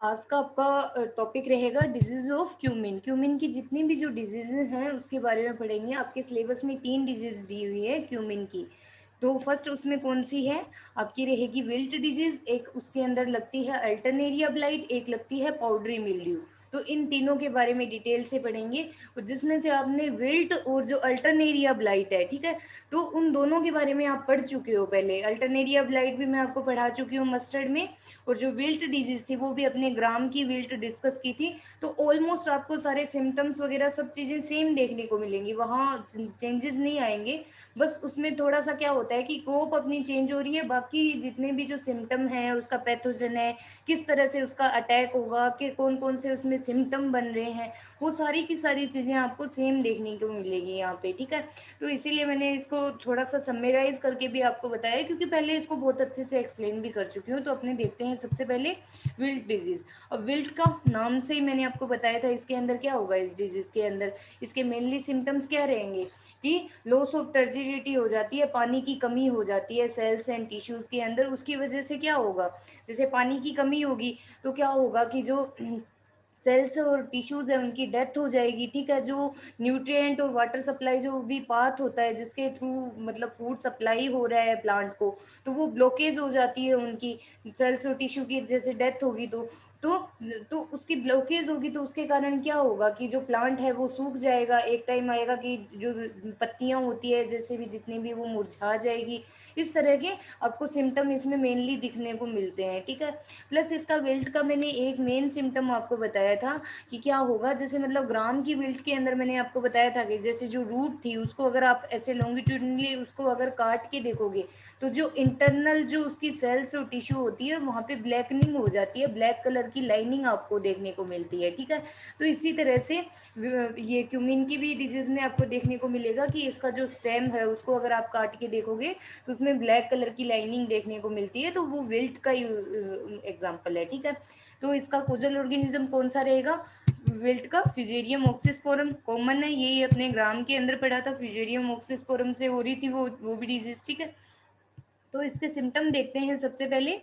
आज का आपका टॉपिक रहेगा डिजीज ऑफ क्यूमिन। क्यूमिन की जितनी भी जो डिजीजेज हैं उसके बारे में पढ़ेंगे। आपके सिलेबस में 3 डिजीज दी हुई है क्यूमिन की। तो फर्स्ट उसमें कौन सी है आपकी रहेगी विल्ट डिजीज, एक उसके अंदर लगती है अल्टरनेरिया ब्लाइट, एक लगती है पाउडरी मिल्ड्यू। तो इन तीनों के बारे में डिटेल से पढ़ेंगे, और जिसमें से आपने विल्ट और जो अल्टरनेरिया ब्लाइट है, ठीक है, तो उन दोनों के बारे में आप पढ़ चुके हो पहले। अल्टरनेरिया ब्लाइट भी मैं आपको पढ़ा चुकी हूँ मस्टर्ड में, और जो विल्ट डिजीज थी वो भी अपने ग्राम की विल्ट डिस्कस की थी। तो ऑलमोस्ट आपको सारे सिम्टम्स वगैरह सब चीज़ें सेम देखने को मिलेंगी, वहाँ चेंजेस नहीं आएंगे। बस उसमें थोड़ा सा क्या होता है कि क्रॉप अपनी चेंज हो रही है, बाकी जितने भी जो सिम्टम है, उसका पैथोजन है, किस तरह से उसका अटैक होगा, कि कौन कौन से उसमें सिम्टम बन रहे हैं, वो सारी की सारी चीज़ें आपको सेम देखने को मिलेगी यहाँ पे, ठीक है। तो इसीलिए मैंने इसको थोड़ा सा समराइज करके भी आपको बताया, क्योंकि पहले इसको बहुत अच्छे से एक्सप्लेन भी कर चुकी हूँ। तो अपने देखते हैं सबसे पहले विल्ट डिजीज। अब विल्ट का नाम से ही मैंने आपको बताया था इसके अंदर क्या होगा, इस डिजीज के अंदर इसके मेनली सिम्टम्स क्या रहेंगे कि लॉस ऑफ टर्जिडिटी हो जाती है, पानी की कमी हो जाती है सेल्स एंड टिश्यूज के अंदर। उसकी वजह से क्या होगा, जैसे पानी की कमी होगी तो क्या होगा कि जो सेल्स और टिश्यूज है उनकी डेथ हो जाएगी, ठीक है। जो न्यूट्रिएंट और वाटर सप्लाई जो भी पाथ होता है जिसके थ्रू मतलब फूड सप्लाई हो रहा है प्लांट को, तो वो ब्लॉकेज हो जाती है उनकी। सेल्स और टिश्यू की जैसे डेथ होगी तो तो उसकी ब्लॉकेज होगी, तो उसके कारण क्या होगा कि जो प्लांट है वो सूख जाएगा। एक टाइम आएगा कि जो पत्तियां होती है जैसे भी जितनी भी वो मुरझा जाएगी। इस तरह के आपको सिम्टम इसमें मेनली दिखने को मिलते हैं, ठीक है। प्लस इसका विल्ट का मैंने एक मेन सिम्टम आपको बताया था कि क्या होगा, जैसे मतलब ग्राम की विल्ट के अंदर मैंने आपको बताया था कि जैसे जो रूट थी उसको अगर आप ऐसे लॉन्गिट्यूडनली उसको अगर काट के देखोगे, तो जो इंटरनल जो उसकी सेल्स और टिश्यू होती है वहाँ पे ब्लैकनिंग हो जाती है, ब्लैक कलर की लाइनिंग आपको देखने को मिलती है, ठीक है। तो इसी तरह से ये क्यूमिन की भी डिजीज में आपको देखने को मिलेगा कि इसका जो स्टेम है उसको अगर आप काट के देखोगे तो उसमें ब्लैक कलर की लाइनिंग देखने को मिलती है, तो वो विल्ट का एग्जाम्पल है, ठीक है। तो इसका कोजल ऑर्गेनिज्म कौन सा रहेगा, विल्ट का फ्यूजेरियम ऑक्सिस्पोरम कॉमन है, यही अपने ग्राम के अंदर पढ़ा था, फ्यूजेरियम ऑक्सिस्पोरम से हो रही थी वो भी डिजीज, ठीक है। तो इसके सिम्टम देखते हैं सबसे पहले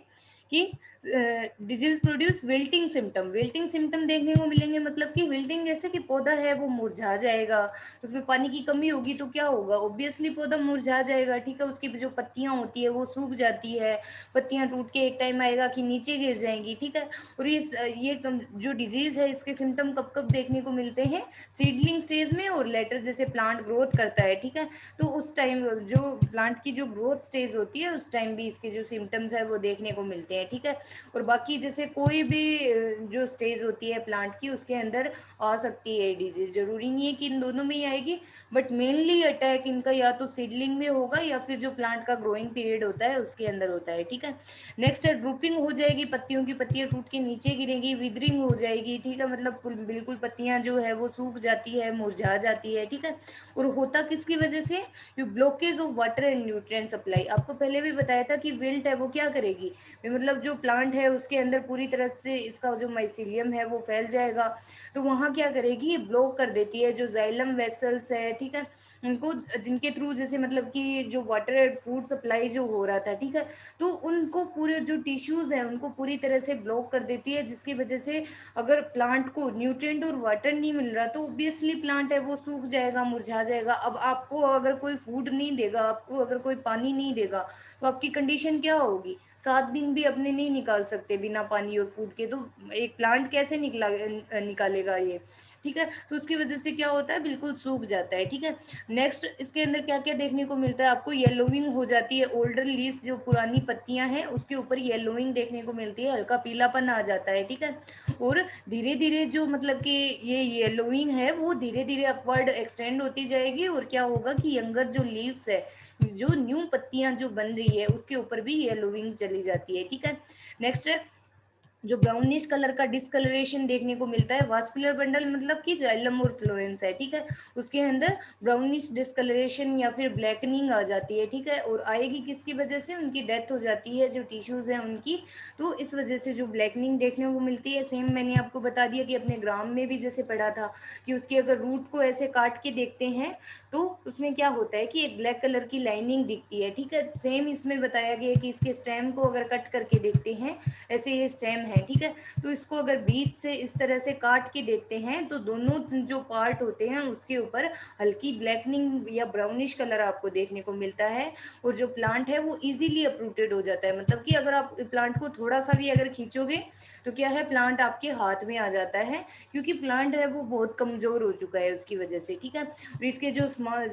कि disease produce wilting symptom. Wilting symptom देखने को मिलेंगे, मतलब कि विल्टिंग जैसे कि पौधा है वो मुरझा जाएगा, उसमें पानी की कमी होगी तो क्या होगा, ऑब्वियसली पौधा मुरझा जाएगा, ठीक है। उसकी जो पत्तियां होती है वो सूख जाती है, पत्तियां टूट के एक टाइम आएगा कि नीचे गिर जाएंगी, ठीक है। और जो डिजीज है इसके सिम्टम कब कब देखने को मिलते हैं, सीडलिंग स्टेज में और लेटर जैसे प्लांट ग्रोथ करता है, ठीक है। तो उस टाइम जो प्लांट की जो ग्रोथ स्टेज होती है उस टाइम भी इसके जो सिम्टम्स है वो देखने को मिलते हैं, ठीक है। और बाकी जैसे कोई भी जो स्टेज होती है प्लांट की उसके अंदर आ सकती है डिजीज, जरूरी नहीं है कि इन दोनों में ही आएगी, बट मेनली अटैक इनका या तो सीडलिंग में होगा या फिर जो प्लांट का ग्रोइंग पीरियड होता है उसके अंदर होता है, ठीक है। नेक्स्ट है ड्रूपिंग हो जाएगी, पत्तियों की पत्तियां टूट के नीचे गिरेंगी, विदरिंग हो जाएगी, ठीक है, मतलब बिल्कुल पत्तियां जो है वो सूख जाती है, मुरझा जाती है, ठीक है। और होता किसकी वजह से, you blockage of water and nutrient supply. आपको पहले भी बताया था कि विल्ट है वो क्या करेगी, मतलब जो प्लांट है उसके अंदर पूरी तरह से इसका जो माइसीलियम है वो फैल जाएगा, तो वहाँ क्या करेगी, ब्लॉक कर देती है जो जाइलम वेसल्स है, ठीक है, उनको, जिनके थ्रू जैसे मतलब कि जो वाटर एंड फूड सप्लाई जो हो रहा था, ठीक है, तो उनको पूरे जो टिश्यूज हैं उनको पूरी तरह से ब्लॉक कर देती है, जिसकी वजह से अगर प्लांट को न्यूट्रिएंट और वाटर नहीं मिल रहा तो ऑब्वियसली प्लांट है वो सूख जाएगा, मुरझा जाएगा। अब आपको अगर कोई फूड नहीं देगा, आपको अगर कोई पानी नहीं देगा, तो आपकी कंडीशन क्या होगी, 7 दिन भी अपने नहीं निकाल सकते बिना पानी और फूड के, तो एक प्लांट कैसे निकालेगा ये, ठीक है। तो उसकी वजह से क्या होता है, बिल्कुल सूख जाता है, ठीक है। नेक्स्ट इसके अंदर क्या क्या देखने को मिलता है आपको, येलोविंग हो जाती है, ओल्डर लीव्स जो पुरानी पत्तियां हैं उसके ऊपर येलोविंग देखने को मिलती है, हल्का पीलापन आ जाता है, ठीक है। और धीरे धीरे जो मतलब कि ये येलोइंग है वो धीरे धीरे अपवर्ड एक्सटेंड होती जाएगी, और क्या होगा कि यंगर जो लीव्स है, जो न्यू पत्तियां जो बन रही है उसके ऊपर भी येलोइंग चली जाती है, ठीक है। नेक्स्ट है जो ब्राउनिश कलर का डिस्कलरेशन देखने को मिलता है, वास्कुलर बंडल मतलब कि जाइलम और फ्लोएम्स है, ठीक है, उसके अंदर ब्राउनिश डिस्कलरेशन या फिर ब्लैकनिंग आ जाती है, ठीक है। और आएगी किसकी वजह से, उनकी डेथ हो जाती है जो टिश्यूज हैं उनकी, तो इस वजह से जो ब्लैकनिंग देखने को मिलती है। सेम मैंने आपको बता दिया कि अपने ग्राम में भी जैसे पढ़ा था कि उसकी अगर रूट को ऐसे काट के देखते हैं तो उसमें क्या होता है कि एक ब्लैक कलर की लाइनिंग दिखती है, ठीक है। सेम इसमें बताया गया कि इसके स्टेम को अगर कट करके देखते हैं, ऐसे ये स्टेम है, हैं, ठीक है। तो इसको अगर बीच से इस तरह से काट के देखते हैं तो दोनों जो पार्ट होते हैं उसके ऊपर हल्की ब्लैकनिंग या ब्राउनिश कलर आपको देखने को मिलता है, और जो प्लांट है वो इजीली अप्रूटेड हो जाता है। मतलब कि अगर आप प्लांट को थोड़ा सा भी अगर खींचोगे तो क्या है, प्लांट आपके हाथ में आ जाता है, क्योंकि प्लांट है वो बहुत कमज़ोर हो चुका है उसकी वजह से, ठीक है। और इसके जो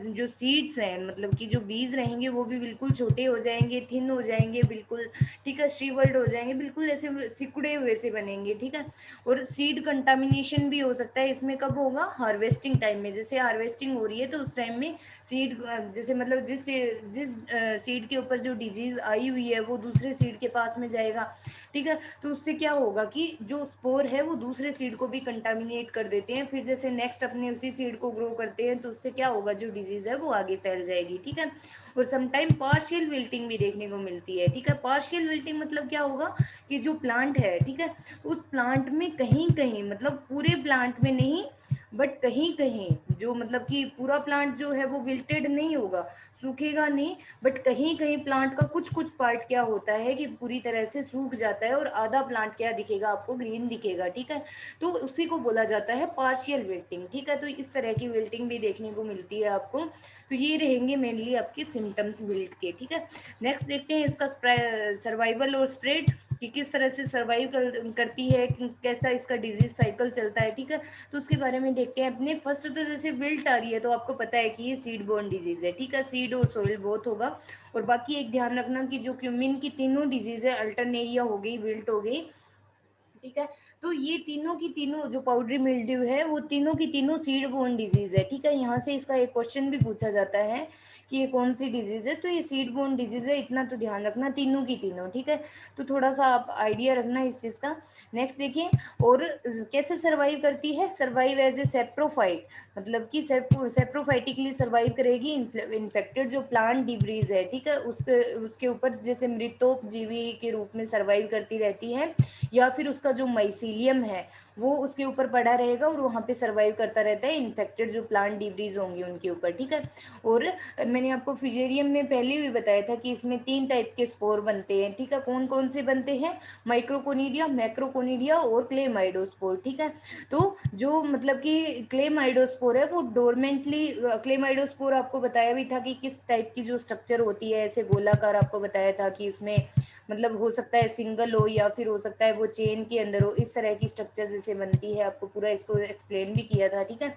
जो सीड्स हैं, मतलब कि जो बीज रहेंगे वो भी बिल्कुल छोटे हो जाएंगे, थिन हो जाएंगे बिल्कुल, ठीक है, श्रीवर्ड हो जाएंगे, बिल्कुल ऐसे सिकुड़े हुए से बनेंगे, ठीक है। और सीड कंटामिनेशन भी हो सकता है इसमें, कब होगा, हार्वेस्टिंग टाइम में। जैसे हार्वेस्टिंग हो रही है तो उस टाइम में सीड, जैसे मतलब जिस जिस सीड के ऊपर जो डिजीज़ आई हुई है वो दूसरे सीड के पास में जाएगा, ठीक है। तो उससे क्या होगा कि जो स्पोर है वो दूसरे सीड को भी कंटामिनेट कर देते हैं, फिर जैसे नेक्स्ट अपने उसी सीड को ग्रो करते हैं तो उससे क्या होगा, जो डिजीज़ है वो आगे फैल जाएगी, ठीक है। और समटाइम पार्शियल विल्टिंग भी देखने को मिलती है, ठीक है। पार्शियल विल्टिंग मतलब क्या होगा कि जो प्लांट है, ठीक है, उस प्लांट में कहीं कहीं, मतलब पूरे प्लांट में नहीं, बट कहीं कहीं जो, मतलब कि पूरा प्लांट जो है वो विल्टेड नहीं होगा, सूखेगा नहीं, बट कहीं कहीं प्लांट का कुछ कुछ पार्ट क्या होता है कि पूरी तरह से सूख जाता है और आधा प्लांट क्या दिखेगा आपको, ग्रीन दिखेगा, ठीक है। तो उसी को बोला जाता है पार्शियल विल्टिंग, ठीक है। तो इस तरह की विल्टिंग भी देखने को मिलती है आपको। तो ये रहेंगे मेनली आपके सिम्टम्स विल्ट के, ठीक है। नेक्स्ट देखते हैं इसका सर्वाइवल और स्प्रेड, कि किस तरह से सर्वाइव करती है, कैसा इसका डिजीज साइकिल चलता है, ठीक है। तो उसके बारे में देखते हैं अपने। फर्स्ट तो जैसे विल्ट आ रही है तो आपको पता है कि ये सीड बोर्न डिजीज है, ठीक है, सीड और सोइल बोथ होगा। और बाकी एक ध्यान रखना कि जो क्यूमिन की तीनों डिजीज है, अल्टरनेरिया हो गई, विल्ट हो गई, ठीक है। तो ये तीनों की तीनों जो पाउडरी मिल्ड्यू है वो तीनों की तीनों सीड बोर्न डिजीज है, ठीक है। यहाँ से इसका एक क्वेश्चन भी पूछा जाता है कि ये कौन सी डिजीज है, तो ये सीड बोर्न डिजीज है, इतना तो ध्यान रखना, तीनों की तीनों, ठीक है। तो थोड़ा सा आप आइडिया रखना इस चीज़ का। नेक्स्ट देखिए, और कैसे सर्वाइव करती है, सर्वाइव एज ए सेप्रोफाइट, मतलब कि सेप्रोफाइटिकली सर्वाइव करेगी इन्फेक्टेड जो प्लांट डिब्रीज है, ठीक है, उसके उसके ऊपर जैसे मृतोपजीवी के रूप में सर्वाइव करती रहती है, या फिर उसका जो माइसीलियम है वो उसके ऊपर पड़ा रहेगा और वहाँ पे सर्वाइव करता रहता है इन्फेक्टेड जो प्लांट डिब्रीज होंगे उनके ऊपर, ठीक है। और मैंने आपको फिजेरियम में पहले भी बताया था कि इसमें 3 टाइप के स्पोर बनते हैं, ठीक है। कौन कौन से बनते हैं, माइक्रोकोनिडिया, मैक्रोकोनिडिया और क्लेमाइडोस्पोर, ठीक है। तो जो मतलब कि क्लेमाइडोस्पोर है वो डोरमेंटली, क्लेमाइडोस्पोर आपको बताया भी था कि किस टाइप की जो स्ट्रक्चर होती है, ऐसे गोलाकार, आपको बताया था कि इसमें मतलब हो सकता है सिंगल हो या फिर हो सकता है वो चेन के अंदर हो, इस तरह की स्ट्रक्चर जैसे बनती है, आपको पूरा इसको एक्सप्लेन भी किया था, ठीक है।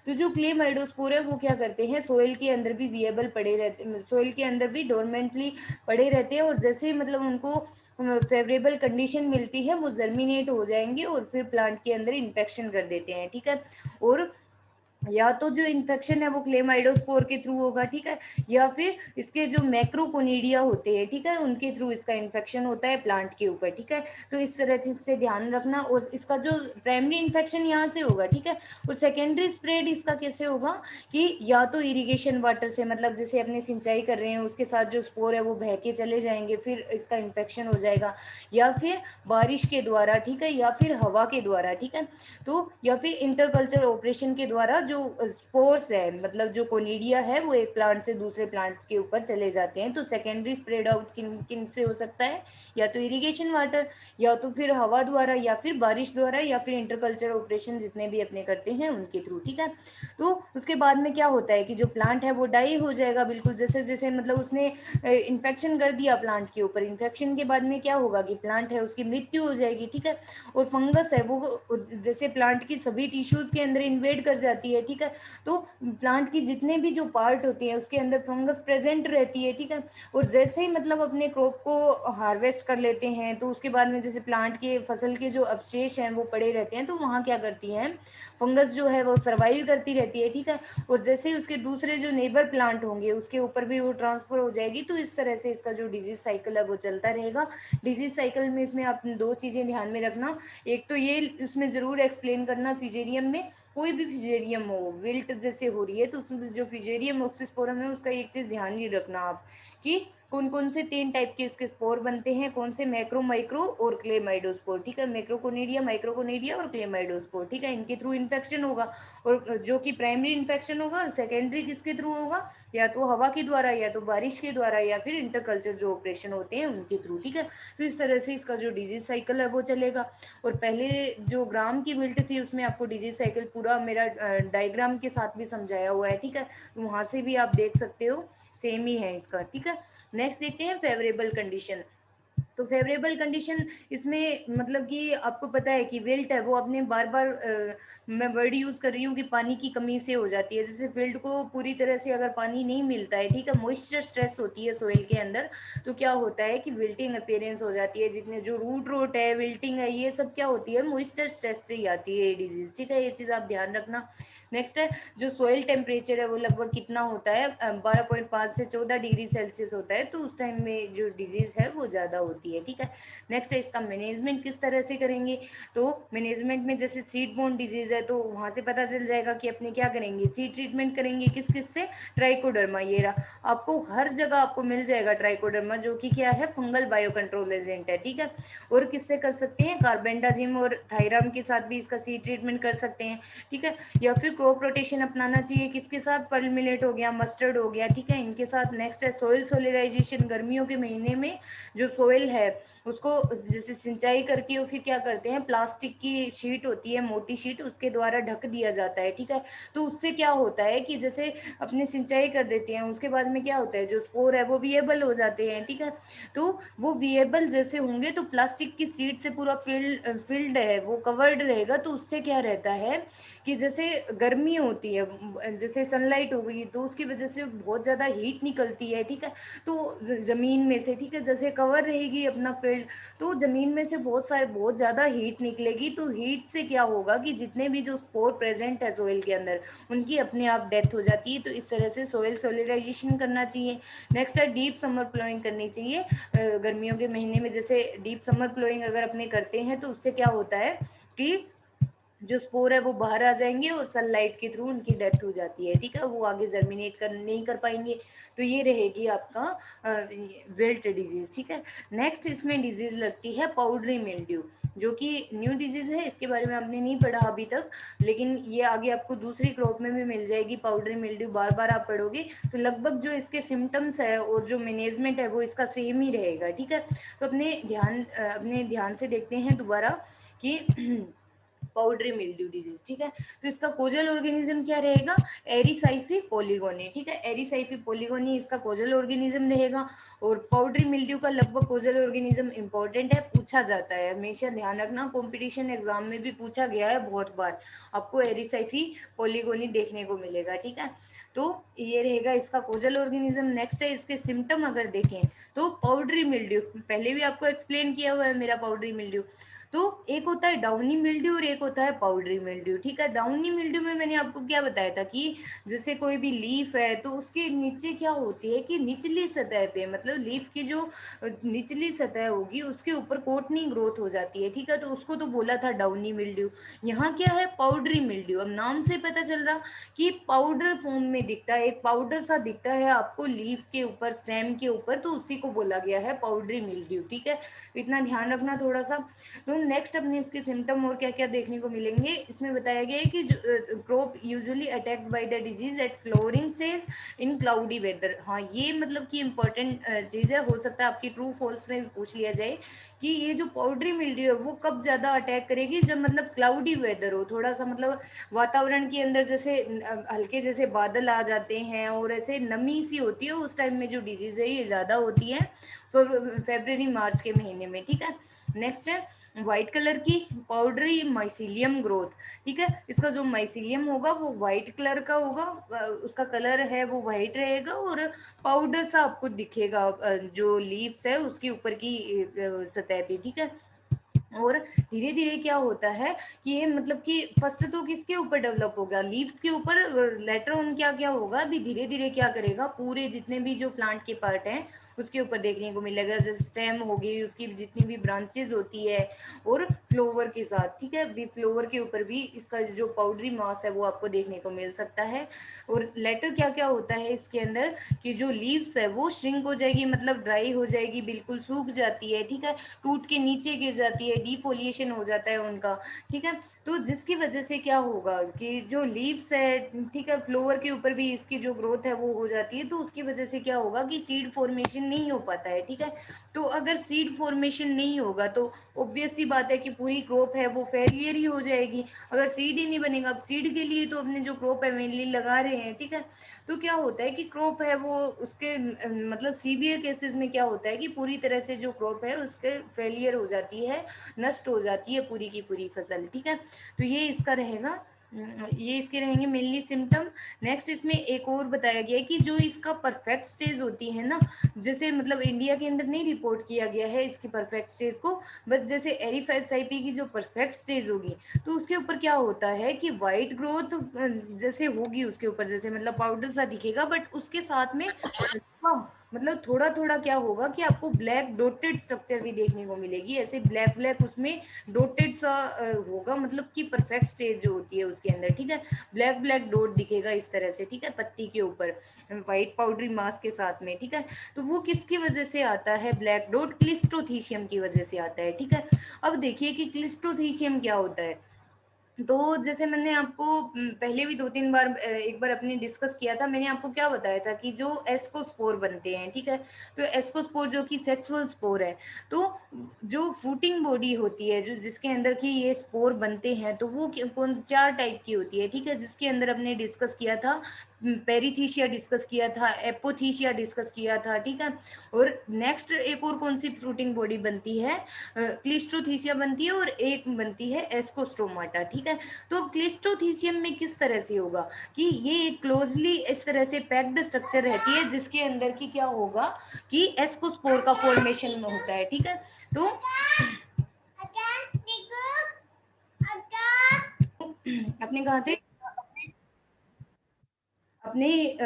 तो जो क्लेमाइडोस्पोर है वो क्या करते हैं, सोइल के अंदर भी विएबल पड़े रहते, सोइल के अंदर भी डोरमेंटली पड़े रहते हैं, और जैसे ही मतलब उनको फेवरेबल कंडीशन मिलती है वो जर्मिनेट हो जाएंगे और फिर प्लांट के अंदर इन्फेक्शन कर देते हैं, ठीक है। और या तो जो इन्फेक्शन है वो क्लेमाइडोस्पोर के थ्रू होगा, ठीक है, या फिर इसके जो मैक्रोकोनिडिया होते हैं, ठीक है, उनके थ्रू इसका इन्फेक्शन होता है प्लांट के ऊपर, ठीक है। तो इस तरह से ध्यान रखना। और इसका जो प्राइमरी इन्फेक्शन यहाँ से होगा, ठीक है, और सेकेंडरी स्प्रेड इसका कैसे होगा कि या तो इरिगेशन वाटर से, मतलब जैसे अपने सिंचाई कर रहे हैं उसके साथ जो स्पोर है वो बह के चले जाएंगे, फिर इसका इन्फेक्शन हो जाएगा, या फिर बारिश के द्वारा, ठीक है, या फिर हवा के द्वारा, ठीक है। तो या फिर इंटरकल्चर ऑपरेशन के द्वारा जो स्पोर्स है, मतलब जो कोनिडिया है वो एक प्लांट से दूसरे प्लांट के ऊपर चले जाते हैं। तो सेकेंडरी स्प्रेड आउट किन किन से हो सकता है, या तो इरिगेशन वाटर, या तो फिर हवा द्वारा, या फिर बारिश द्वारा, या फिर इंटरकल्चर ऑपरेशन जितने भी अपने करते हैं उनके थ्रू, ठीक है। तो उसके बाद में क्या होता है कि जो प्लांट है वो डाई हो जाएगा बिल्कुल, जैसे जैसे मतलब उसने इन्फेक्शन कर दिया प्लांट के ऊपर, इन्फेक्शन के बाद में क्या होगा कि प्लांट है उसकी मृत्यु हो जाएगी, ठीक है। और फंगस है वो जैसे प्लांट की सभी टिश्यूज के अंदर इन्वेड कर जाती है, ठीक है। तो प्लांट की जितने भी जो पार्ट होते हैं उसके अंदर फंगस प्रेजेंट रहती है, ठीक है। और जैसे ही मतलब अपने क्रॉप को हार्वेस्ट कर लेते हैं तो उसके बाद में जैसे प्लांट के फसल के जो अवशेष हैं वो पड़े रहते हैं, तो वहाँ क्या करती हैं फंगस जो है वो सर्वाइव करती रहती है, ठीक है। और जैसे ही उसके दूसरे जो नेबर प्लांट होंगे उसके ऊपर भी वो ट्रांसफर हो जाएगी। तो इस तरह से इसका जो डिजीज साइकिल है वो चलता रहेगा। डिजीज साइकिल में इसमें आप 2 चीज़ें ध्यान में रखना, एक तो ये उसमें ज़रूर एक्सप्लेन करना, फिजेरियम में कोई भी फिजेरियम हो, विल्ट जैसे हो रही है तो उसमें जो फिजेरियम ऑक्सीस्पोरम है उसका एक चीज़ ध्यान ही रखना आप, कि कौन कौन से 3 टाइप के इसके स्पोर बनते हैं, कौन से मैक्रो, माइक्रो और क्लेमाइडोस्पोर, ठीक है, मैक्रोकोनिडिया, माइक्रोकोनिडिया और क्लेमाइडोस्पोर, ठीक है, इनके थ्रू इन्फेक्शन होगा। और जो कि प्राइमरी इन्फेक्शन होगा, और सेकेंडरी किसके थ्रू होगा, या तो हवा के द्वारा, या तो बारिश के द्वारा, या फिर इंटरकल्चर जो ऑपरेशन होते हैं उनके थ्रू, ठीक है। तो इस तरह से इसका जो डिजीज साइकिल है वो चलेगा। और पहले जो ग्राम की मिल्ट थी उसमें आपको डिजीज साइकिल पूरा मेरा डायग्राम के साथ भी समझाया हुआ है, ठीक है, तो वहाँ से भी आप देख सकते हो, सेम ही है इसका, ठीक है। नेक्स्ट देखते हैं फेवरेबल कंडीशन। तो फेवरेबल कंडीशन इसमें मतलब कि आपको पता है कि विल्ट है वो अपने बार बार मैं वर्ड यूज़ कर रही हूँ कि पानी की कमी से हो जाती है। जैसे फील्ड को पूरी तरह से अगर पानी नहीं मिलता है, ठीक है, मॉइस्चर स्ट्रेस होती है सोइल के अंदर, तो क्या होता है कि विल्टिंग अपीयरेंस हो जाती है। जितने जो रूट रोट है, विल्टिंग है, ये सब क्या होती है, मॉइस्चर स्ट्रेस से ही आती है ये डिजीज, ठीक है, ये चीज़ आप ध्यान रखना। नेक्स्ट है जो सोइल टेम्परेचर है वो लगभग कितना होता है, 12.5 से 14 डिग्री सेल्सियस होता है, तो उस टाइम में जो डिजीज है वो ज़्यादा होती है, ठीक है। नेक्स्ट है इसका मैनेजमेंट किस तरह से करेंगे। तो मैनेजमेंट में जैसे सीड बोर्न डिजीज है तो वहाँ से पता चल जाएगा कि अपने क्या करेंगे, सीड ट्रीटमेंट करेंगे किस किस से, ट्राइकोडर्मा, ये रहा, आपको हर जगह आपको मिल जाएगा ट्राइकोडर्मा, जो कि क्या है, फंगल बायो कंट्रोल एजेंट है, ठीक है। और किससे कर सकते हैं, कार्बेंडाजिम और थायराम के साथ भी इसका सीड ट्रीटमेंट कर सकते हैं, ठीक है। या फिर क्रॉप रोटेशन अपनाना चाहिए, किसके साथ, पर्ल मिलेट हो गया, मस्टर्ड हो गया, ठीक है, इनके साथ। नेक्स्ट है सोइल सोलिराइजेशन, गर्मियों के महीने में जो सोइल है उसको जैसे सिंचाई करके और फिर क्या करते हैं, प्लास्टिक की शीट होती है, मोटी शीट, उसके द्वारा ढक दिया जाता है, ठीक है। तो उससे क्या होता है कि जैसे अपने सिंचाई कर देते हैं, उसके बाद में क्या होता है, जो स्पोर है वो विएबल हो जाते हैं, ठीक है। तो वो विएबल जैसे होंगे तो प्लास्टिक की शीट से पूरा फील्ड है वो कवर्ड रहेगा, तो उससे क्या रहता है कि जैसे गर्मी होती है, जैसे सनलाइट हो गई तो उसकी वजह से बहुत ज़्यादा हीट निकलती है, ठीक है। तो ज़मीन में से, ठीक है, जैसे कवर रहेगी अपना फील्ड, तो ज़मीन में से बहुत ज़्यादा हीट निकलेगी, तो हीट से क्या होगा कि जितने भी जो स्पोर प्रेजेंट है सोइल के अंदर उनकी अपने आप डेथ हो जाती है। तो इस तरह से सोइल सोलिराइजेशन करना चाहिए। नेक्स्ट है डीप समर प्लोइंग करनी चाहिए गर्मियों के महीने में। जैसे डीप समर प्लोइंग अगर अपने करते हैं तो उससे क्या होता है कि जो स्पोर है वो बाहर आ जाएंगे और सनलाइट के थ्रू उनकी डेथ हो जाती है, ठीक है, वो आगे जर्मिनेट कर नहीं कर पाएंगे। तो ये रहेगी आपका विल्ट डिजीज, ठीक है। नेक्स्ट इसमें डिजीज लगती है पाउडरी मिल्ड्यू, जो कि न्यू डिजीज है, इसके बारे में आपने नहीं पढ़ा अभी तक, लेकिन ये आगे आपको दूसरी क्रॉप में भी मिल जाएगी। पाउडरी मिल्ड्यू बार बार आप पढ़ोगे तो लगभग जो इसके सिम्टम्स है और जो मैनेजमेंट है वो इसका सेम ही रहेगा, ठीक है। तो अपने ध्यान से देखते हैं दोबारा कि पाउडरी मिल्ड्यू डिजीज, ठीक है। तो इसका कोजल ऑर्गेनिज्म क्या रहेगा, एरिसाइफी पोलिगोनी, ठीक है, एरिसाइफी पोलिगोनी इसका कोजल ऑर्गेनिज्म रहेगा। और पाउडरी मिल्ड्यू का लगभग कोजल ऑर्गेनिज्म इंपॉर्टेंट है, पूछा जाता है, हमेशा ध्यान रखना, कंपटीशन एग्जाम में भी पूछा गया है बहुत बार, आपको एरिसाइफी पोलिगोनी देखने को मिलेगा, ठीक है। तो ये रहेगा इसका कोजल ऑर्गेनिज्म। नेक्स्ट है इसके सिम्टम अगर देखें तो पाउडरी मिल्ड्यू पहले भी आपको एक्सप्लेन किया हुआ है मेरा, पाउडरी मिल्ड्यू तो एक होता है डाउनी मिल्ड्यू और एक होता है पाउडरी मिल्ड्यू, ठीक है। डाउनी मिल्ड्यू में मैंने आपको क्या बताया था कि जैसे कोई भी लीफ है तो उसके नीचे क्या होती है कि निचली सतह पे, मतलब लीफ की जो निचली सतह होगी उसके ऊपर कोटनी ग्रोथ हो जाती है, ठीक है, तो उसको तो बोला था डाउनी मिल्ड्यू। यहाँ क्या है, पाउडरी मिल्ड्यू। अब नाम से पता चल रहा कि पाउडर फॉर्म में दिखता है, एक पाउडर सा दिखता है आपको लीफ के ऊपर, स्टेम के ऊपर, तो उसी को बोला गया है पाउडरी मिल्ड्यू, ठीक है। इतना ध्यान रखना थोड़ा सा। तो नेक्स्ट अपने इसके सिम्टम और क्या क्या देखने को मिलेंगे, इसमें बताया गया है कि crop usually attacked by the disease at flowering stage in cloudy weather. हाँ, ये मतलब कि इंपॉर्टेंट चीज़ है, हो सकता है आपकी ट्रू फॉल्स में भी पूछ लिया जाए कि ये जो पाउडरी मिल्ड्यू है वो कब ज़्यादा अटैक करेगी, जब मतलब क्लाउडी वेदर हो, थोड़ा सा मतलब वातावरण के अंदर जैसे हल्के जैसे बादल आ जाते हैं और ऐसे नमी सी होती है, उस टाइम में जो डिजीज़ है ये ज़्यादा होती है फरवरी मार्च के महीने में, ठीक है। नेक्स्ट है व्हाइट कलर की पाउडरी माइसीलियम ग्रोथ, ठीक है, इसका जो माइसीलियम होगा वो व्हाइट कलर का होगा, उसका कलर है वो व्हाइट रहेगा और पाउडर सा आपको दिखेगा जो लीव्स है उसके ऊपर की सतह पे, ठीक है। और धीरे धीरे क्या होता है कि ये मतलब कि फर्स्ट तो किसके ऊपर डेवलप होगा, लीव्स के ऊपर, लेटर ऑन क्या क्या होगा, अभी धीरे धीरे क्या करेगा, पूरे जितने भी जो प्लांट के पार्ट हैं उसके ऊपर देखने को मिलेगा, जैसे स्टेम हो गई, उसकी जितनी भी ब्रांचेज होती है, और फ्लोवर के साथ, ठीक है, भी फ्लोवर के ऊपर भी इसका जो पाउडरी मास है वो आपको देखने को मिल सकता है। और लेटर क्या क्या होता है इसके अंदर, कि जो लीव्स है वो श्रिंक हो जाएगी, मतलब ड्राई हो जाएगी, बिल्कुल सूख जाती है, ठीक है, टूट के नीचे गिर जाती है, डिफोलिएशन हो जाता है उनका, ठीक है। तो जिसकी वजह से क्या होगा कि जो लीव्स है, ठीक है, फ्लोवर के ऊपर भी इसकी जो ग्रोथ है वो हो जाती है, तो उसकी वजह से क्या होगा कि सीड फॉर्मेशन नहीं हो पाता है, ठीक है। तो अगर सीड फॉर्मेशन नहीं होगा तो ऑब्वियस सी बात है कि पूरी क्रॉप है वो फेलियर ही हो जाएगी, अगर सीड ही नहीं बनेगा। अब सीड के लिए तो अपने जो क्रॉप है मेनली लगा रहे हैं, ठीक है। तो क्या होता है कि क्रॉप है वो उसके मतलब सीवियर केसेस में क्या होता है कि पूरी तरह से जो क्रॉप है उसके फेलियर हो जाती है, नष्ट हो जाती है पूरी की पूरी फसल, ठीक है। तो ये इसका रहेगा, ये इसके रहेंगे मेनली सिम्टम। नेक्स्ट इसमें एक और बताया गया है कि जो इसका परफेक्ट स्टेज होती है ना, जैसे मतलब इंडिया के अंदर नहीं रिपोर्ट किया गया है इसकी परफेक्ट स्टेज को, बस जैसे एरिफेसाइपी की जो परफेक्ट स्टेज होगी तो उसके ऊपर क्या होता है कि वाइट ग्रोथ जैसे होगी उसके ऊपर, जैसे मतलब पाउडर सा दिखेगा, बट उसके साथ में मतलब थोड़ा थोड़ा क्या होगा कि आपको ब्लैक डॉटेड स्ट्रक्चर भी देखने को मिलेगी, ऐसे ब्लैक ब्लैक उसमें डॉटेड सा होगा, मतलब कि परफेक्ट स्टेज जो होती है उसके अंदर, ठीक है, ब्लैक ब्लैक डॉट दिखेगा इस तरह से, ठीक है, पत्ती के ऊपर व्हाइट पाउडरी मास के साथ में, ठीक है। तो वो किसकी वजह से आता है ब्लैक डॉट, क्लिस्ट्रोथीशियम की वजह से आता है, ठीक है। अब देखिए कि क्लिस्ट्रोथीशियम क्या होता है। तो जैसे मैंने आपको पहले भी 2-3 बार एक बार अपने डिस्कस किया था, मैंने आपको क्या बताया था कि जो एस्कोस्पोर बनते हैं, ठीक है, तो एस्कोस्पोर जो कि सेक्सुअल स्पोर है, तो जो फ्रूटिंग बॉडी होती है जो जिसके अंदर की ये स्पोर बनते हैं, तो वो कौन 4 टाइप की होती है, ठीक है, जिसके अंदर हमने डिस्कस किया था, पेरीथीशिया डिस्कस किया था, एपोथीशिया डिस्कस किया था, ठीक है। और नेक्स्ट एक और कौन सी फ्रूटिंग बॉडी बनती है, क्लिस्ट्रोथीसिया बनती है, और एक बनती है एस्कोस्ट्रोमाटा, ठीक है। तो क्लिस्ट्रोथीसियम में किस तरह से होगा कि ये क्लोजली इस तरह से पैक्ड स्ट्रक्चर रहती है, जिसके अंदर की क्या होगा कि एस्कोस्पोर का फॉर्मेशन में होता है, ठीक है। तो अपने कहा थे अपने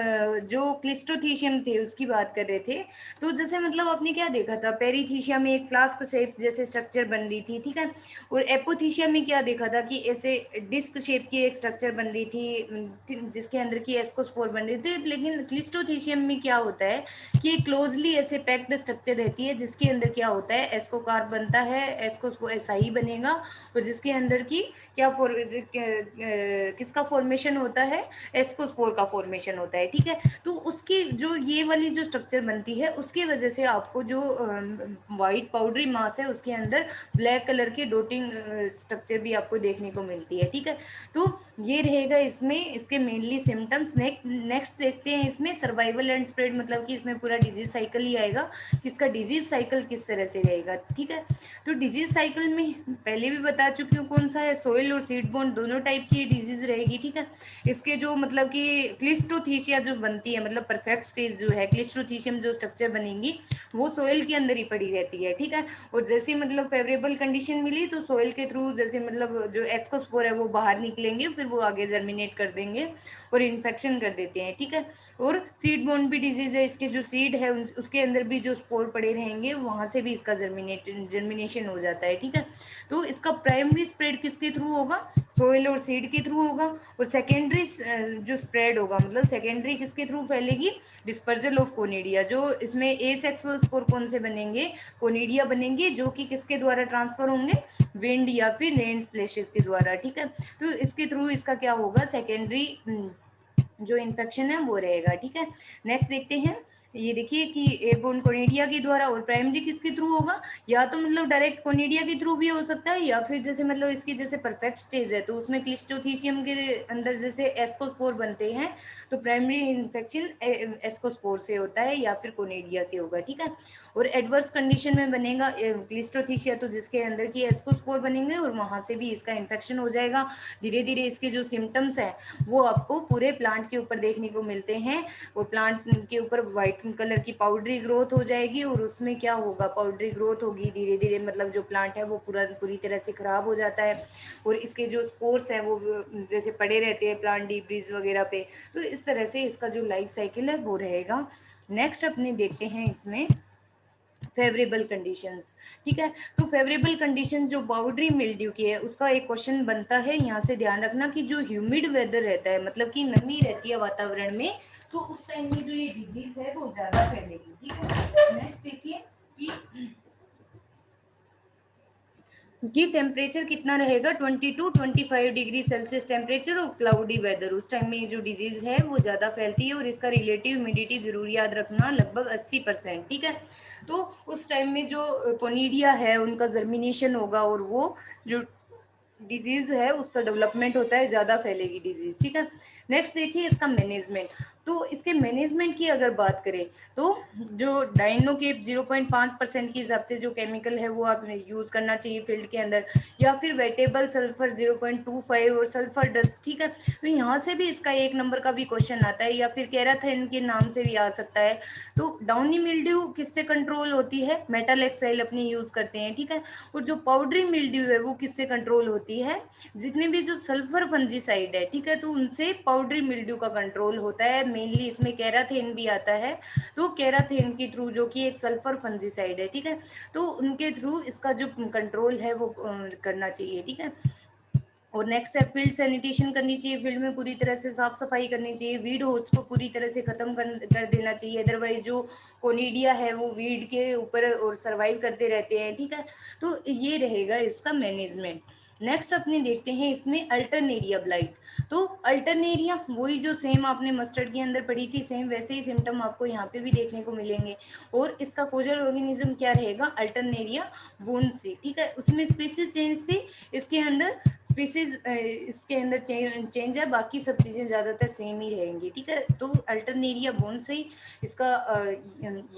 जो क्लिस्ट्रोथीशियम थे उसकी बात कर रहे थे। तो जैसे मतलब आपने क्या देखा था, पेरीथीशिया में एक फ्लास्क शेप जैसे स्ट्रक्चर बन रही थी, ठीक है। और एपोथीशिया में क्या देखा था कि ऐसे डिस्क शेप की एक स्ट्रक्चर बन रही थी, जिसके अंदर की एस्कोस्पोर बन रही थी। लेकिन क्लिस्ट्रोथीशियम में क्या होता है कि क्लोजली ऐसे पैक्ड स्ट्रक्चर रहती है, जिसके अंदर क्या होता है एस्कोकार्प बनता है, एस्को ऐसा ही बनेगा, और जिसके अंदर की क्या किसका फॉर्मेशन होता है, एस्कोस्पोर का फॉर्मेशन होता है, ठीक है। तो उसकी जो ये वाली जो स्ट्रक्चर बनती है उसकी वजह से आपको जो वाइट पाउडरी मास है उसके अंदर ब्लैक कलर की डोटिंग स्ट्रक्चर भी आपको देखने को मिलती है, ठीक है। तो ये रहेगा इसमें इसके मेनली सिम्टम्स। नेक्स्ट देखते हैं इसमें सर्वाइवल एंड स्प्रेड, मतलब कि इसमें पूरा डिजीज साइकिल ही आएगा कि इसका डिजीज साइकिल किस तरह से रहेगा, ठीक है। तो डिजीज साइकिल में पहले भी बता चुकी हूँ कौन सा है, सोइल और सीड बोर्न दोनों टाइप की डिजीज रहेगी, ठीक है। इसके जो मतलब कि क्लिस्ट्रोथीसिया जो बनती है, मतलब परफेक्ट स्टेज जो है, क्लिस्ट्रोथीसियम जो स्ट्रक्चर बनेंगी वो सोइल के अंदर ही पड़ी रहती है, ठीक है। और जैसे मतलब फेवरेबल कंडीशन मिली तो सोइल के थ्रू जैसे मतलब जो एस्कोस्पोर है वो बाहर निकलेंगे, फिर वो आगे जर्मिनेट कर देंगे और इन्फेक्शन कर देते हैं, ठीक है। और सीड बोर्न भी डिजीज है, इसके जो सीड है उसके अंदर भी जो स्पोर पड़े रहेंगे वहां से भी इसका जर्मिनेशन हो जाता है, ठीक है। तो इसका प्राइमरी स्प्रेड किसके थ्रू होगा, सोइल और सीड के थ्रू होगा। और सेकेंडरी जो स्प्रेड होगा, मतलब सेकेंडरी किसके थ्रू फैलेगी, डिस्पर्जल ऑफ कोनिडिया। जो इसमें एसेक्सुअल स्पोर कौन से बनेंगे, कोनिडिया बनेंगे, जो कि किसके द्वारा ट्रांसफर होंगे, विंड या फिर रेन स्प्लेशेस के द्वारा, ठीक है। तो इसके थ्रू इसका क्या होगा, सेकेंडरी जो इन्फेक्शन है वो रहेगा, ठीक है। नेक्स्ट देखते हैं, ये देखिए कि एयरबोर्न कोनिडिया के द्वारा, और प्राइमरी किसके थ्रू होगा, या तो मतलब डायरेक्ट कोनिडिया के थ्रू भी हो सकता है, या फिर जैसे मतलब इसकी जैसे परफेक्ट स्टेज है तो उसमें क्लिस्ट्रोथीसियम के अंदर जैसे एस्कोस्पोर बनते हैं, तो प्राइमरी इन्फेक्शन एस्कोस्पोर से होता है या फिर कोनिडिया से होगा, ठीक है। और एडवर्स कंडीशन में बनेगा क्लिस्ट्रोथीसिया, तो जिसके अंदर की एस्कोस्पोर बनेंगे और वहां से भी इसका इन्फेक्शन हो जाएगा। धीरे धीरे इसके जो सिम्टम्स हैं वो आपको पूरे प्लांट के ऊपर देखने को मिलते हैं। वो प्लांट के ऊपर व्हाइट कलर की पाउडरी ग्रोथ हो जाएगी, और उसमें क्या होगा, पाउडरी ग्रोथ होगी धीरे धीरे, मतलब जो प्लांट है वो पूरी तरह से खराब हो जाता है, और इसके जो स्पोर्स हैं वो जैसे पड़े रहते हैं प्लांट डिब्रीज वगैरह पे। तो इस तरह से इसका जो लाइफ साइकिल है वो रहेगा। नेक्स्ट अपने देखते हैं इसमें फेवरेबल कंडीशंस, ठीक है। तो फेवरेबल कंडीशंस जो पाउडरी मिल्ड्यू की है उसका एक क्वेश्चन बनता है, यहाँ से ध्यान रखना कि जो ह्यूमिड वेदर रहता है, मतलब कि नमी रहती है वातावरण में, तो उस टाइम में जो ये डिजीज है वो ज्यादा फैलेगी, ठीक है। नेक्स्ट देखिए कि टेम्परेचर कितना रहेगा, 22-25 डिग्री सेल्सियस टेम्परेचर और क्लाउडी वेदर, उस टाइम में जो डिजीज है वो ज़्यादा फैलती है। और इसका रिलेटिव ह्यूमिडिटी जरूर याद रखना, लगभग 80%, ठीक है। तो उस टाइम में जो कोनिडिया है उनका जर्मिनेशन होगा और वो जो डिजीज है उसका डेवलपमेंट होता है, ज़्यादा फैलेगी डिजीज, ठीक है। नेक्स्ट देखिए इसका मैनेजमेंट। तो इसके मैनेजमेंट की अगर बात करें तो जो डाइनो के 0.5% के हिसाब से जो केमिकल है वो आप यूज़ करना चाहिए फील्ड के अंदर, या फिर वेटेबल सल्फर 0.25 और सल्फर डस्ट, ठीक है। तो यहाँ से भी इसका 1 नंबर का भी क्वेश्चन आता है, या फिर कैराथिन के नाम से भी आ सकता है। तो डाउनी मिल्ड्यू किससे कंट्रोल होती है, मेटल एक्साइल अपनी यूज़ करते हैं, ठीक है। और जो पाउडरी मिल्ड्यू है वो किससे कंट्रोल होती है, जितने भी जो सल्फर फंजीसाइड है, ठीक है, तो उनसे पाउडरी मिल्ड्यू का कंट्रोल होता है। मेनली इसमें कैराथेन भी आता है, तो कैराथेन के थ्रू, जो कि एक सल्फर फंजीसाइड है, ठीक है, तो उनके थ्रू इसका जो कंट्रोल है वो करना चाहिए, ठीक है। और नेक्स्ट है फील्ड सैनिटेशन करनी चाहिए, फील्ड में पूरी तरह से साफ सफाई करनी चाहिए, वीड होज को पूरी तरह से खत्म कर देना चाहिए, अदरवाइज जो कोनिडिया है वो वीड के ऊपर और सर्वाइव करते रहते हैं, ठीक है। तो ये रहेगा इसका मैनेजमेंट। नेक्स्ट अपने देखते हैं इसमें अल्टरनेरिया ब्लाइट। तो अल्टरनेरिया वही जो सेम आपने मस्टर्ड के अंदर पढ़ी थी, सेम वैसे ही सिम्टम आपको यहाँ पे भी देखने को मिलेंगे। और इसका कोजल ऑर्गेनिज्म क्या रहेगा, अल्टरनेरिया बोन्सी, ठीक है। उसमें स्पीसीज चेंज थी, इसके अंदर स्पीसीज इसके अंदर चेंज है, बाकी सब चीज़ें ज़्यादातर सेम ही रहेंगी, ठीक है। तो अल्टरनेरिया बोन्सी इसका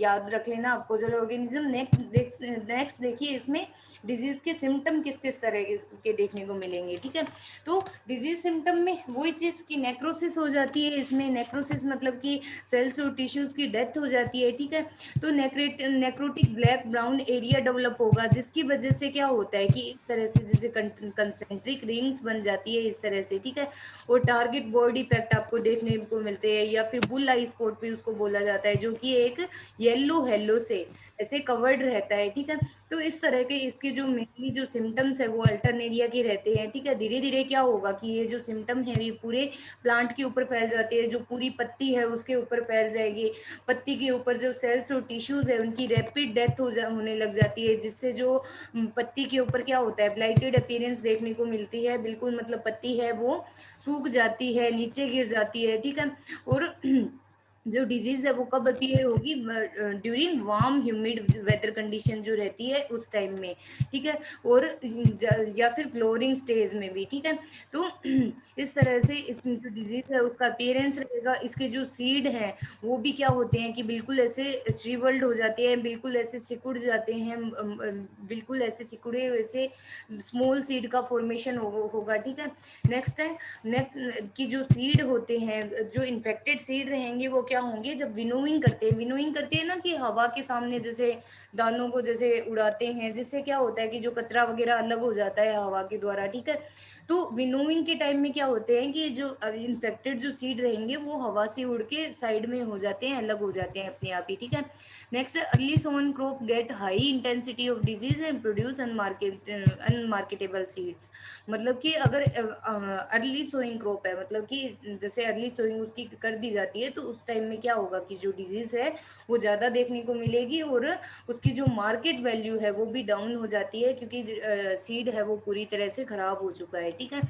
याद रख लेना आपको जो ऑर्गेनिज्म। नेक्स्ट देखिए इसमें डिजीज के सिम्टम किस किस तरह के देखने को मिलेंगे, ठीक है। तो डिजीज सिम्टम में वही चीज़ की नेक्रोसिस हो जाती है, इसमें नेक्रोसिस मतलब कि सेल्स और टिश्यूज की डेथ हो जाती है, ठीक है। तो necrotic black brown area develop होगा, जिसकी वजह से क्या होता है कि इस तरह से जैसे कंसेंट्रिक रिंग्स बन जाती है इस तरह से, ठीक है। और टारगेट बॉडी इफेक्ट आपको देखने को मिलते हैं, या फिर बुल आई स्पॉट भी उसको बोला जाता है, जो कि एक येलो हेलो से ऐसे कवर्ड रहता है, ठीक है। तो इस तरह के इसके जो मेनली जो सिम्टम्स है वो अल्टरनेरिया के रहते हैं, ठीक है। धीरे धीरे क्या होगा कि ये जो सिम्टम है ये पूरे प्लांट के ऊपर फैल जाते हैं, जो पूरी पत्ती है उसके ऊपर फैल जाएगी, पत्ती के ऊपर जो सेल्स और टिश्यूज है उनकी रैपिड डेथ होने लग जाती है, जिससे जो पत्ती के ऊपर क्या होता है, ब्लाइटेड अपीयरेंस देखने को मिलती है, बिल्कुल मतलब पत्ती है वो सूख जाती है, नीचे गिर जाती है, ठीक है। और जो डिजीज है वो कब अपीयर होगी, during warm humid weather condition जो रहती है उस टाइम में, ठीक है। और या फिर फ्लोरिंग स्टेज में भी, ठीक है। तो इस तरह से इसमें जो डिजीज है उसका अपीयरेंस रहेगा। इसके जो सीड हैं वो भी क्या होते हैं कि बिल्कुल ऐसे श्रीवल्ड हो जाते हैं, बिल्कुल ऐसे सिकुड़ जाते हैं, बिल्कुल ऐसे सिकुड़े वैसे स्मॉल सीड का फॉर्मेशन होगा, ठीक है। नेक्स्ट है, नेक्स्ट की जो सीड होते हैं, जो इन्फेक्टेड सीड रहेंगे वो क्या होंगे, जब विनोइंग करते हैं, विनोइंग करते हैं ना कि हवा के सामने जैसे दानों को जैसे उड़ाते हैं, जिससे क्या होता है कि जो कचरा वगैरह अलग हो जाता है हवा के द्वारा, ठीक है। तो विनोइंग के टाइम में क्या होते हैं कि जो इन्फेक्टेड जो सीड रहेंगे वो हवा से उड़ के साइड में हो जाते हैं, अलग हो जाते हैं अपने आप ही, ठीक है। Next, early sown crop get high intensity of disease and produce unmarketable seeds. मतलब कि अगर अर्ली सोइंग क्रॉप है, मतलब कि जैसे अर्ली सोइंग उसकी कर दी जाती है, तो उस टाइम में क्या होगा कि जो डिजीज है वो ज़्यादा देखने को मिलेगी, और उसकी जो मार्केट वैल्यू है वो भी डाउन हो जाती है, क्योंकि सीड है वो पूरी तरह से खराब हो चुका है, ठीक है।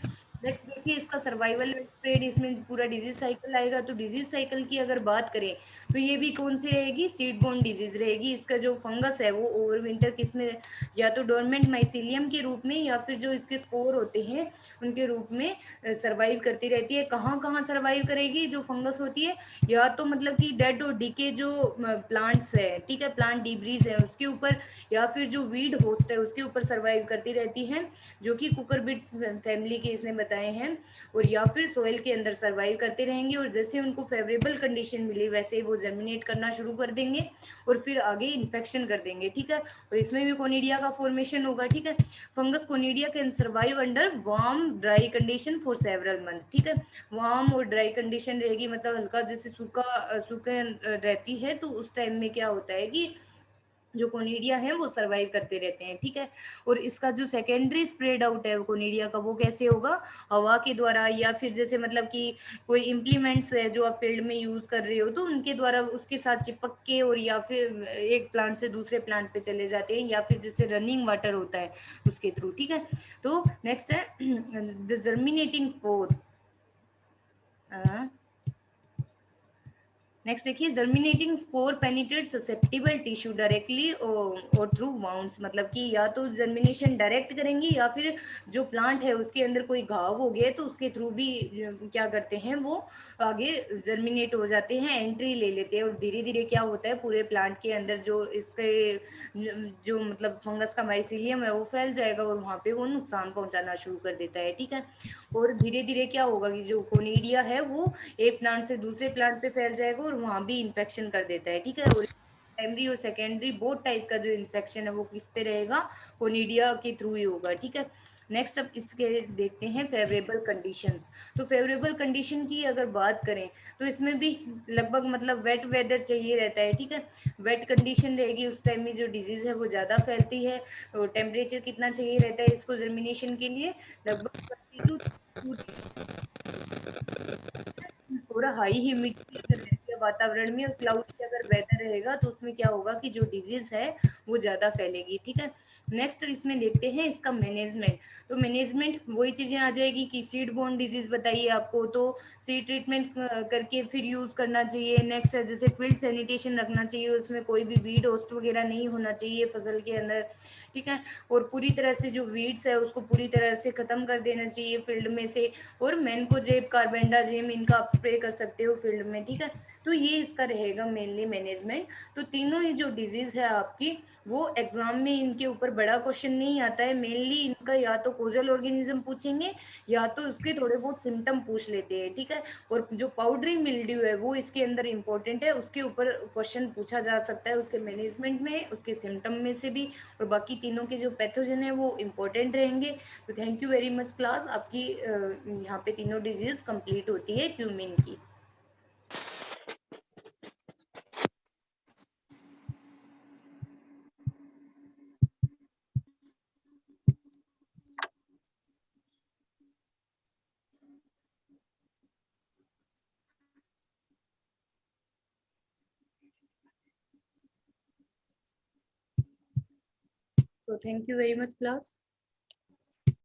नेक्स्ट देखिए इसका सर्वाइवल स्प्रेड, इसमें पूरा डिजीज साइकिल आएगा। तो डिजीज साइकिल की अगर बात करें तो ये भी कौन सी रहेगी, सीड बोर्न डिजीज रहेगी। इसका जो फंगस है वो ओवरविंटर किस में, या तो डोरमेंट माइसीलियम के रूप में, या फिर जो इसके स्पोर होते हैं उनके रूप में सर्वाइव करती रहती है। कहाँ कहाँ सर्वाइव करेगी जो फंगस होती है, या तो मतलब कि डेड और डीके जो प्लांट्स है, ठीक है, प्लांट डिब्रीज है उसके ऊपर, या फिर जो वीड होस्ट है उसके ऊपर सर्वाइव करती रहती है, जो कि कुकरबिट्स फैमिली के इसने बताए हैं। और या फिर सोइल के अंदर सर्वाइव करते रहेंगे, और जैसे उनको फेवरेबल कंडीशन मिली वैसे ही वो जर्मिनेट करना शुरू कर देंगे, और फिर आगे इन्फेक्शन कर देंगे, ठीक है। और इसमें भी कोनिडिया का फॉर्मेशन होगा, ठीक है। Fungus conidia can survive under warm dry condition for several month, ठीक है। वार्म और ड्राई कंडीशन रहेगी, मतलब हल्का जैसे सूखा सूखा रहती है, तो उस टाइम में क्या होता है कि जो कोनिडिया है वो सर्वाइव करते रहते हैं, ठीक है। और इसका जो सेकेंडरी स्प्रेड आउट है कोनिडिया का, वो कैसे होगा, हवा के द्वारा, या फिर जैसे मतलब कि कोई इम्प्लीमेंट्स है जो आप फील्ड में यूज कर रहे हो तो उनके द्वारा उसके साथ चिपक के, और या फिर एक प्लांट से दूसरे प्लांट पे चले जाते हैं, या फिर जैसे रनिंग वाटर होता है उसके थ्रू, ठीक है। तो नेक्स्ट है द जर्मिनेटिंग स्पोर। नेक्स्ट देखिए, germinating spore penetrate susceptible tissue directly और थ्रू वाउंड्स, मतलब कि या तो जर्मिनेशन डायरेक्ट करेंगे, या फिर जो प्लांट है उसके अंदर कोई घाव हो गया तो उसके थ्रू भी क्या करते हैं वो आगे जर्मिनेट हो जाते हैं, एंट्री ले लेते हैं, और धीरे धीरे क्या होता है पूरे प्लांट के अंदर जो इसके जो मतलब फंगस का माइसीलियम है वो फैल जाएगा, और वहाँ पे वो नुकसान पहुंचाना शुरू कर देता है, ठीक है। और धीरे धीरे क्या होगा कि जो कोनिडिया है वो एक प्लांट से दूसरे प्लांट पे फैल जाएगा और वहां भी इन्फेक्शन कर देता है, ठीक है। और प्राइमरी और सेकेंडरी बोथ टाइप का जो इन्फेक्शन है वो किस पे रहेगा, कोनिडिया के थ्रू ही होगा, ठीक है। नेक्स्ट अब इसके देखते हैं फेवरेबल कंडीशंस। तो फेवरेबल कंडीशन की अगर बात करें तो इसमें भी लगभग मतलब वेट वेदर चाहिए रहता है, ठीक है। वेट कंडीशन रहेगी उस टाइम में जो डिजीज है वो ज़्यादा फैलती है। तो टेम्परेचर कितना चाहिए रहता है इसको जर्मिनेशन के लिए, लगभग 22 थोड़ा हाई ह्यूमिडिटी अगर रहती है वातावरण में और क्लाउडी अगर वेदर रहेगा तो उसमें क्या होगा कि जो डिजीज है वो ज्यादा फैलेगी, ठीक है। नेक्स्ट इसमें देखते हैं इसका मैनेजमेंट। तो मैनेजमेंट वही चीजें आ जाएगी कि सीड बोर्न डिजीज बताइए आपको तो सीड ट्रीटमेंट करके फिर यूज करना चाहिए। नेक्स्ट है जैसे फील्ड सैनिटेशन रखना चाहिए, उसमें कोई भी वीड होस्ट वगैरह नहीं होना चाहिए फसल के अंदर, ठीक है। और पूरी तरह से जो वीड्स है उसको पूरी तरह से खत्म कर देना चाहिए फील्ड में से। और मैनकोजेब कार्बेंडाजिम इनका आप स्प्रे कर सकते हो फील्ड में, ठीक है। तो ये इसका रहेगा मेनली मैनेजमेंट। तो तीनों ही जो डिजीज है आपकी वो एग्जाम में इनके ऊपर बड़ा क्वेश्चन नहीं आता है। मेनली इनका या तो कोजल ऑर्गेनिज्म पूछेंगे या तो उसके थोड़े बहुत सिम्टम पूछ लेते हैं, ठीक है। और जो पाउडरी मिल्ड्यू है वो इसके अंदर इंपॉर्टेंट है, उसके ऊपर क्वेश्चन पूछा जा सकता है उसके मैनेजमेंट में, उसके सिम्टम में से भी। और बाकी तीनों के जो पैथोजन है वो इंपॉर्टेंट रहेंगे। तो thank you very much class, आपकी यहाँ पे तीनों डिजीज कंप्लीट होती है क्यूमिन की। So thank you very much class.